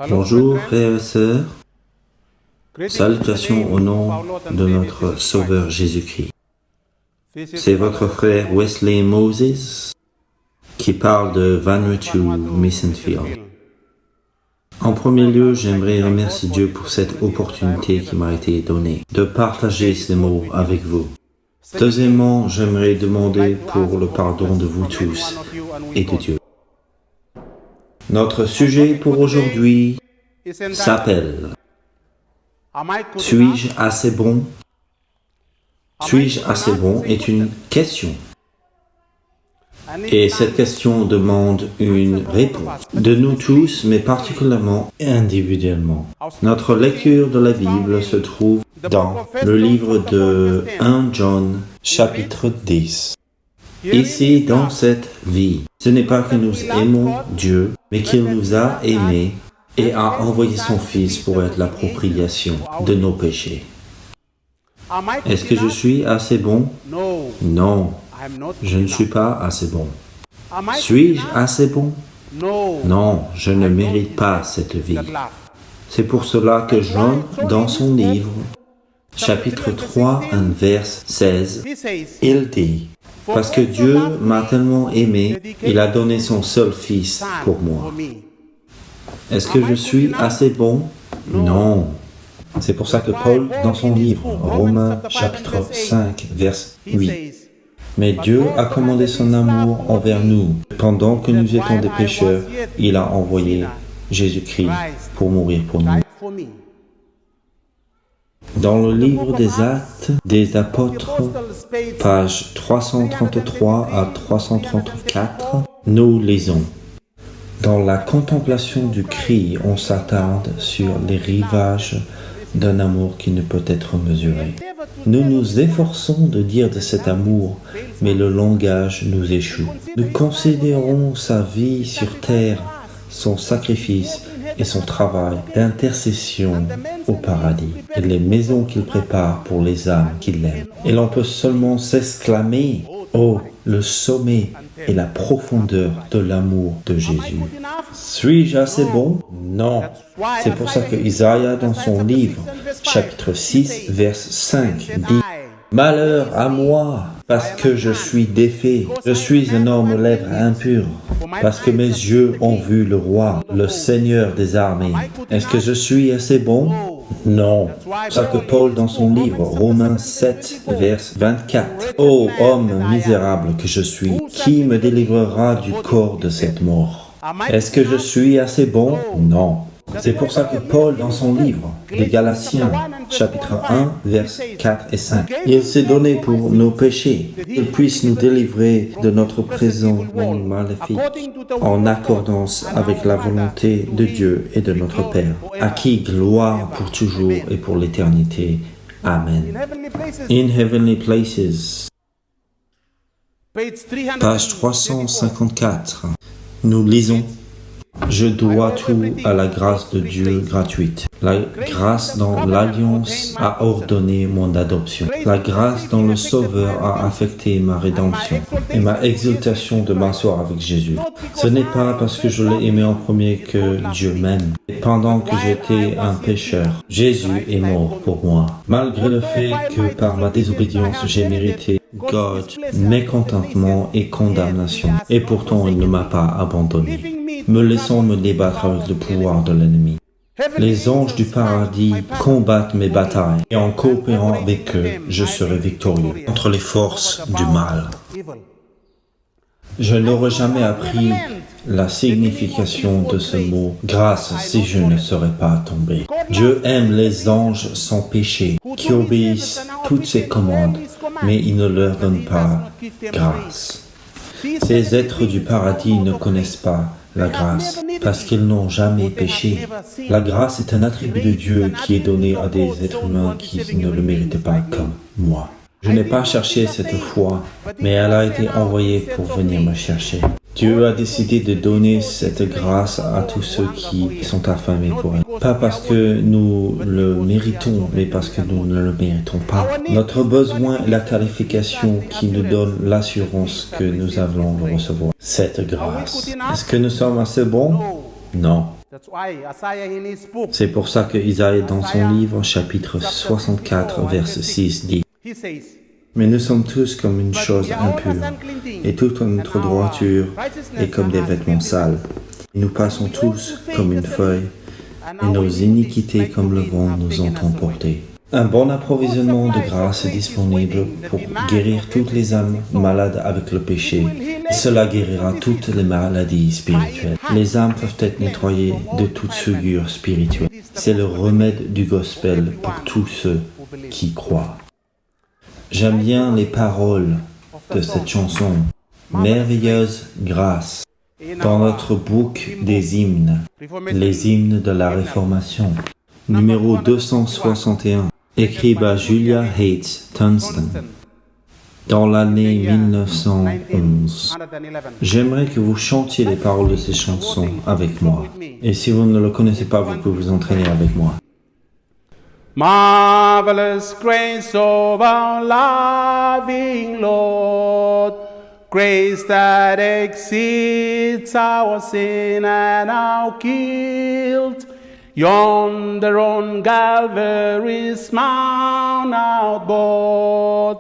Bonjour frères et sœurs, salutations au nom de notre Sauveur Jésus-Christ. C'est votre frère Wesley Moses qui parle de Vanuatu Missionfield. En premier lieu, j'aimerais remercier Dieu pour cette opportunité qui m'a été donnée de partager ces mots avec vous. Deuxièmement, j'aimerais demander pour le pardon de vous tous et de Dieu. Notre sujet pour aujourd'hui s'appelle « Suis-je assez bon ?» Suis-je assez bon est une question. Et cette question demande une réponse de nous tous, mais particulièrement individuellement. Notre lecture de la Bible se trouve dans le livre de 1 John, chapitre 10. Ici, dans cette vie, ce n'est pas que nous aimons Dieu, mais qu'il nous a aimés et a envoyé son Fils pour être l'appropriation de nos péchés. Est-ce que je suis assez bon? Non, je ne suis pas assez bon. Suis-je assez bon? Non, je ne mérite pas cette vie. C'est pour cela que Jean, dans son livre, chapitre 3, verset 16, il dit: « Parce que Dieu m'a tellement aimé, il a donné son seul Fils pour moi. » Est-ce que je suis assez bon? Non. C'est pour ça que Paul, dans son livre, Romains chapitre 5, verset 8, « Mais Dieu a commandé son amour envers nous. Pendant que nous étions des pécheurs, il a envoyé Jésus-Christ pour mourir pour nous. » Dans le livre des Actes des Apôtres, pages 333 à 334, nous lisons: « Dans la contemplation du Christ, on s'attarde sur les rivages d'un amour qui ne peut être mesuré. Nous nous efforçons de dire de cet amour, mais le langage nous échoue. Nous considérons sa vie sur terre, son sacrifice et son travail d'intercession au paradis, et les maisons qu'il prépare pour les âmes qui l'aiment. Et l'on peut seulement s'exclamer: « Oh, le sommet et la profondeur de l'amour de Jésus. » Suis-je assez bon? Non. C'est pour ça que Isaïe, dans son livre, chapitre 6, verset 5, dit: « Malheur à moi, parce que je suis défait. Je suis un homme aux lèvres impures, parce que mes yeux ont vu le roi, le Seigneur des armées. » Est-ce que je suis assez bon? Non. C'est ça que Paul, dans son livre, Romains 7, verset 24, « Ô homme misérable que je suis, qui me délivrera du corps de cette mort? » Est-ce que je suis assez bon? Non. C'est pour ça que Paul, dans son livre, les Galatiens, chapitre 1, versets 4 et 5, il s'est donné pour nos péchés, qu'il puisse nous délivrer de notre présent monde maléfique, en accordance avec la volonté de Dieu et de notre Père, à qui gloire pour toujours et pour l'éternité. Amen. In Heavenly Places, page 354, nous lisons: « Je dois tout à la grâce de Dieu gratuite. La grâce dans l'alliance a ordonné mon adoption. La grâce dans le Sauveur a affecté ma rédemption et ma exaltation de m'asseoir avec Jésus. Ce n'est pas parce que je l'ai aimé en premier que Dieu m'aime. Pendant que j'étais un pécheur, Jésus est mort pour moi. Malgré le fait que par ma désobéissance j'ai mérité God, mécontentement et condamnation, et pourtant il ne m'a pas abandonné, me laissant me débattre avec le pouvoir de l'ennemi. Les anges du paradis combattent mes batailles, et en coopérant avec eux, je serai victorieux contre les forces du mal. » Je n'aurais jamais appris la signification de ce mot « grâce » si je ne serais pas tombé. Dieu aime les anges sans péché, qui obéissent toutes ses commandes, mais il ne leur donne pas grâce. Ces êtres du paradis ne connaissent pas la grâce, parce qu'ils n'ont jamais péché. La grâce est un attribut de Dieu qui est donné à des êtres humains qui ne le méritent pas, comme moi. Je n'ai pas cherché cette foi, mais elle a été envoyée pour venir me chercher. Dieu a décidé de donner cette grâce à tous ceux qui sont affamés pour elle. Pas parce que nous le méritons, mais parce que nous ne le méritons pas. Notre besoin est la qualification qui nous donne l'assurance que nous allons le recevoir. Cette grâce. Est-ce que nous sommes assez bons? Non. C'est pour ça que Isaïe, dans son livre, chapitre 64, verset 6, dit « Mais nous sommes tous comme une chose impure, et toute notre droiture est comme des vêtements sales. Nous passons tous comme une feuille, et nos iniquités comme le vent nous ont emportés. » Un bon approvisionnement de grâce est disponible pour guérir toutes les âmes malades avec le péché. Et cela guérira toutes les maladies spirituelles. Les âmes peuvent être nettoyées de toute souillure spirituelle. C'est le remède du gospel pour tous ceux qui croient. J'aime bien les paroles de cette chanson. Merveilleuse grâce. Dans notre book des hymnes, les hymnes de la Réformation, numéro 261. Écrit par Julia Hates Tunstall dans l'année 1911. J'aimerais que vous chantiez les paroles de ces chansons avec moi. Et si vous ne le connaissez pas, vous pouvez vous entraîner avec moi. Marvelous grace of our loving Lord, grace that exceeds our sin and our guilt. Yonder on Calvary's mount outboard,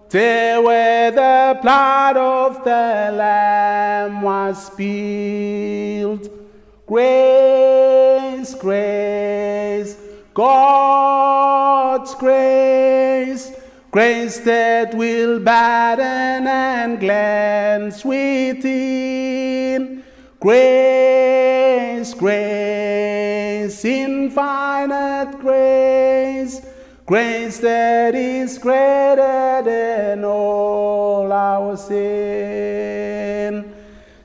there where the blood of the Lamb was spilled. Grace, grace, God's grace, grace that will batten and cleanse within. Grace, grace, infinite grace, grace that is greater than all our sin.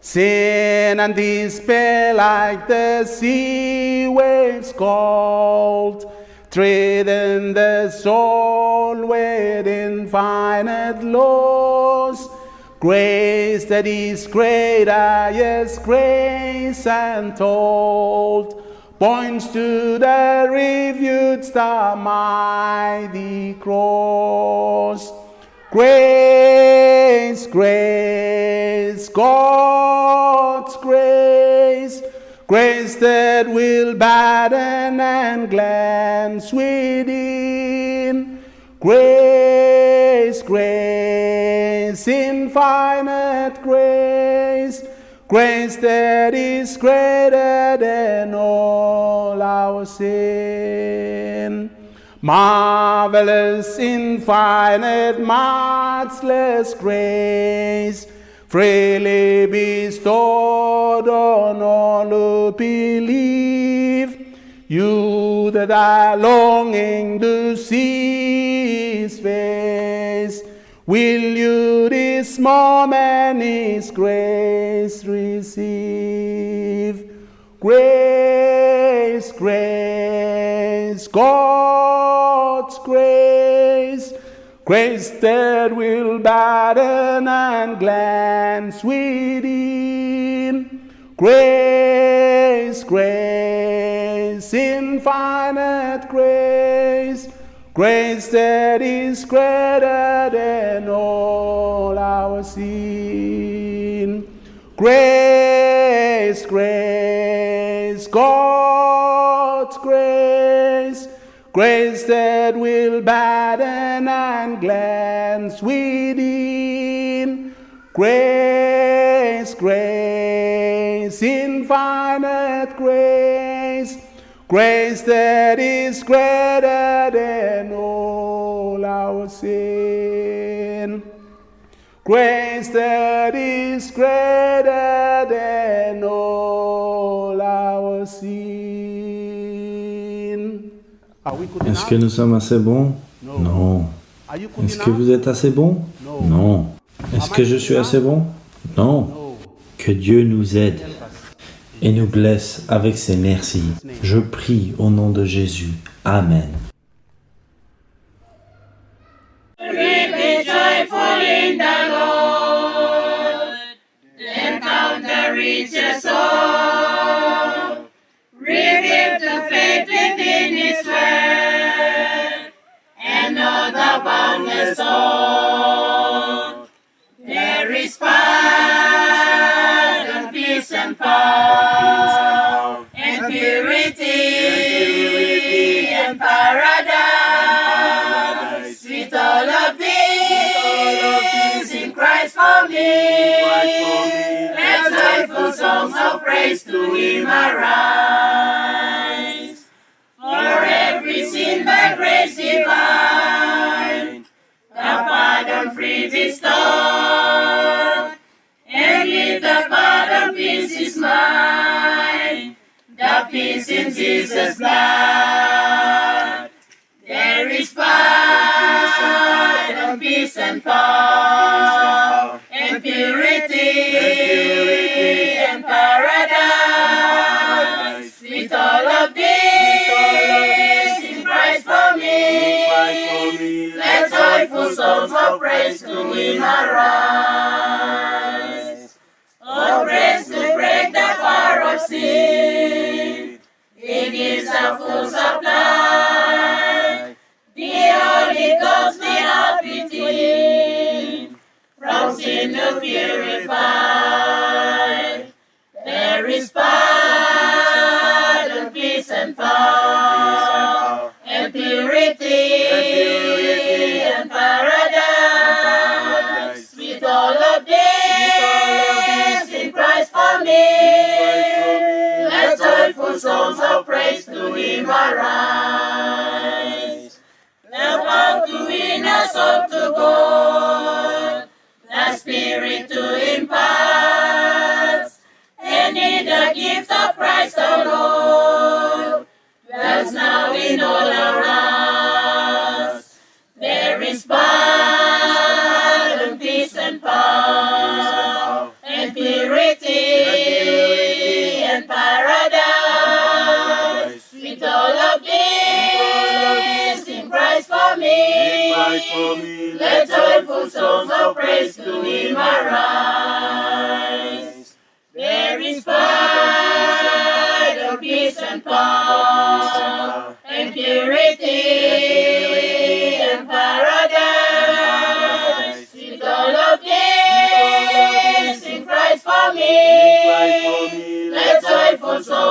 Sin and despair like the sea waves cold, threaten the soul with infinite loss. Grace that is greater, yes, grace untold, points to the refuge, the mighty cross. Grace, grace, God's grace, grace that will batten and cleanse within. Grace, grace, infinite grace, grace that is greater than all our sin. Marvelous, infinite, matchless grace, freely bestowed on all who believe. You that are longing to see His face, will you this moment His grace receive? Grace, grace, God's grace, grace that will batten and glance within. Grace, grace, infinite grace, grace that is greater than all our sin. Grace, grace, God's grace, grace that will batten and glance within. Grace, grace, infinite grace, grace that is greater than all our sin. Grace that is greater than all our sin. Est-ce que nous sommes assez bons? Non. Est-ce que vous êtes assez bons? Non. Est-ce que je suis assez bon? Non. Que Dieu nous aide et nous blesse avec ses merci. Je prie au nom de Jésus. Amen. Be joyful in the Lord, encounter riches soul, revive the faith within His word, and know the boundless hope. There is power and peace and power, and Let joyful songs of praise to Him arise. For every sin by grace divine, the pardon free bestowed, and with the pardon peace is mine, the peace in Jesus' blood. There is pardon, peace and power, and purity and paradise. With all of this in Christ for me, let joyful songs of praise to Him arise. Oh, praise to break the power of sin. He gives a full supply. The Holy Ghost without pity, from sin to purify. There is pardon, peace and power, and purity and paradise. With all of this in Christ for me, let joyful songs of praise to Him arise. The power to win us all to God, the Spirit to impart, and in the gift of Christ our Lord, dwells now in all our hearts. There is pardon, peace and power, and purity and paradise. With all of this in Christ for me, let joyful songs of praise to Him arise. There is pardon, peace and power, and purity and paradise. With all of this in Christ for me, let joyful songs